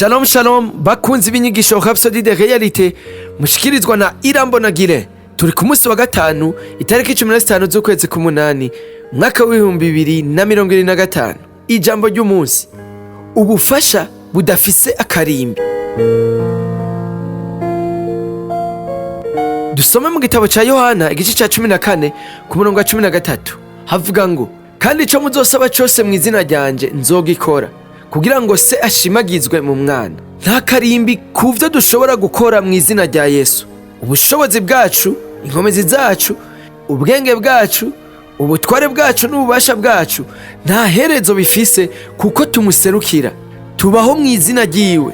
Shalom shalom bakunzi b'inyigisho Rhapsodie de réalités mushikirizwa na Irambonagire. Turi ku munsi wa gatanu itariki 15 z'ukwezi k'umunani mwaka w'2025. Ijambo ry'umunsi: ubufasha budafise akarimbi. Dusome mu gitabo ca Yohana igice ca 14 ku murongo wa 13 havuga ngo, kandi ico muzosaba cose mu izina ryanje nzogikora, kugira ngo se ashimagizwe mu mwana. Nta karimbi kuvyo dushobora gukora mu izina rya Yesu. Ubushobozi bwacu, inkomezi zacu, ubwenge bwacu, ubutware bwacu n'ububasha bwacu nta herezo bifise, kuko tumuserukira. Tubaho mu izina ryiwe.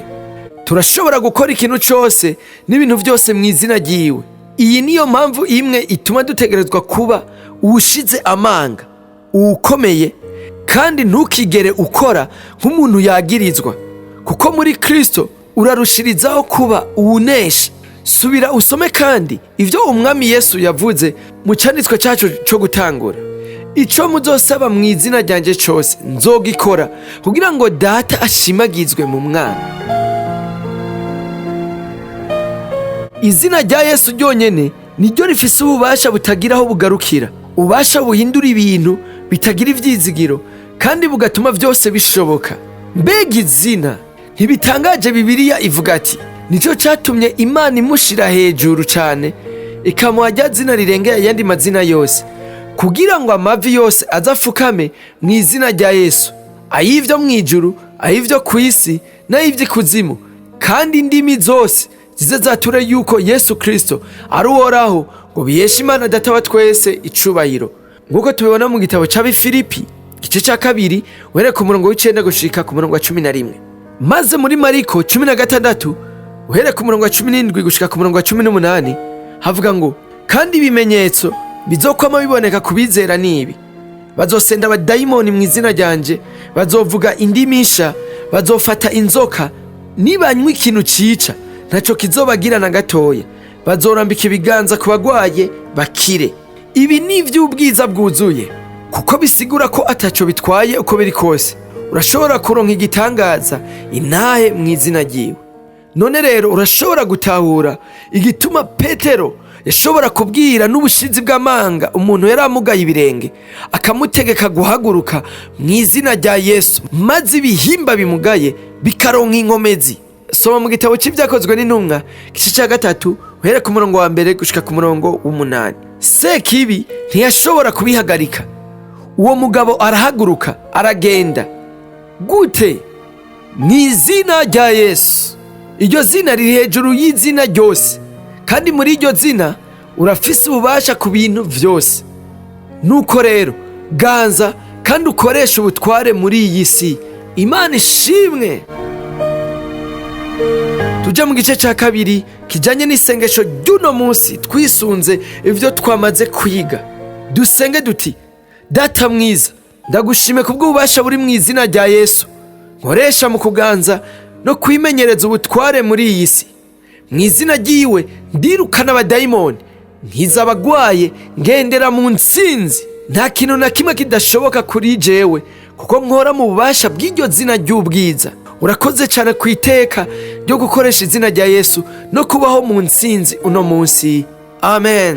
Turashobora gukora ikintu cose n'ibintu vyose mu izina ryiwe. Iyi niyo mpamvu imwe ituma dutegerezwa kuba uwushize amanga, uwukomeye, kandi ntukigere ukora nk'umuntu yagirizwa, kuko muri Kristo urarushirizaho kuba uwunesha. Subira usome kandi ivyo umwami Yesu yavuze mu canditswe cacu co gutangura: ico muzosaba mu izina ryanje cose nzogikora, kugira ngo data ashimagizwe mu mwana. Izina rya Yesu ryonyene niryo rifise ububasha butagira aho bugarukira, ububasha buhindura ibintu bitagira ivyizigiro, kandi bugatuma vyose bishoboka. Mbega izina ntibitangaje! Bibiliya ivuga ati nico catumye Imana imushira hejuru cane, ikamuha rya zina rirengeye ayandi mazina yose, kugira ngo amavi yose azafukame mu izina rya Yesu, ay'ivyo mw'ijuru, ay'ivyo kw'isi, n'ay'ivy'ikuzimu, kandi indimi zose zize zature yuko Yesu Kristo ari uhoraho, ngo biheshe Imana Data wa twese icubahiro. Nguko tubibona mu gitabo c'Abifilipi igice ca 2 uhereye ku murongo w'9 gushika ku murongo wa 11. Maze muri Mariko 16 uhereye ku murongo wa 17 gushika ku murongo wa 18 havuga ngo, kandi ibimenyetso bizokwama biboneka ku bizera nibi: bazosenda abadayimoni mu izina ryanje, bazovuga indimi nsha, bazofata inzoka, nibanywa ikintu cica ntaco kizobagira na gatoya, bazorambika ibiganza ku bagwaye bakire. Ibi ni ivy'ubwiza bwuzuye, kuko bisigura ko ataco bitwaye uko biri kose urashobora kuronka igitangaza, intahe mu izina ryiwe. None rero urashobora gutahura igituma Petero yashobora kubwira n'ubushizi bw'amanga umuntu yari amugaye ibirenge, akamutegeka guhaguruka mu izina rya Yesu, maze ibihimba bimugaye bikaronka inkomezi. Soma mu gitabo c'Ivyakozwe n'Intumwa igice ca 3 uhereye ku murongo wa 1 gushika ku murongo w'8. Sekibi ntiyashobora kubihagarika. Uwo mugabo arahaguruka aragenda. Gute? Mu izina rya Yesu. Iryo zina riri hejuru y'izina ryose, kandi muri iryo zina urafise ububasha ku bintu vyose. Nuko rero ganza kandi ukoresha ubutware muri iyi si. Imana ishimwe. Tuja mu gice ca 2 kijanye n'isengesho ry'uno munsi, twisunze ivyo twamaze kwiga. Dusenge duti: Data mwiza, ndagushime kubw'ububasha buri mu izina rya Yesu, nkoresha mu kuganza no kwimenyereza ubutware muri iyi si. Mu izina ryiwe ndirukana abadayimoni, nkiza abagwaye, ngendera mu ntsinzi. Nta kintu na kimwe kidashoboka kuri jewe, kuko nkora mu bubasha bw'iryo zina ry'ubwiza. Urakoze cyane ku iteka ryo gukoresha izina rya Yesu no kubaho mu ntsinzi uno munsi. Amen.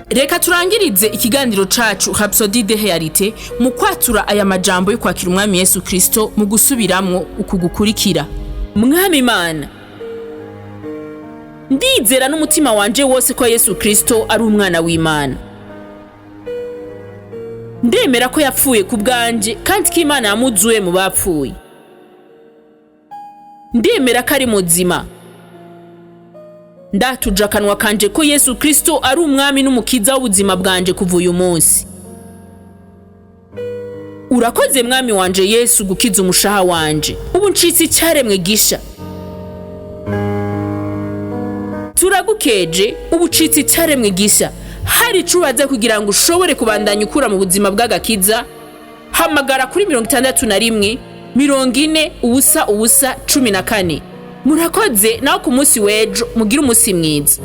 Reka turangirize ikiganiro cacu Rhapsodie de réalités mu kwatura aya majambo yo kwakira umwami Yesu Kristo mu gusubiramwo ukugukurikira. Mwami Imana, ndizera n'umutima wanje wose ko Yesu Kristo ari umwana w'Imana. Ndemera ko yapfuye ku bwanje, kandi ko Imana yamuzuye mu bapfuye. Ndemera ko ari muzima. Ndatuja akanwa kanje ko Yesu Kristo ari umwami n'umukiza w'ubuzima bwanje kuva uyu munsi. Urakoze mwami wanje Yesu gukiza umushaha wanje. Ubu ncitse icyaremwe gisha. Turagukeje, ubu ncitse icyaremwe gisha. Hari icubaza kugira ngo ushobore kubandanya ukura mu buzima bw'agakiza, hamagara kuri 61 40 ubusa 14. Murakoze, naho ku munsi w'ejo mugira umunsi mwiza.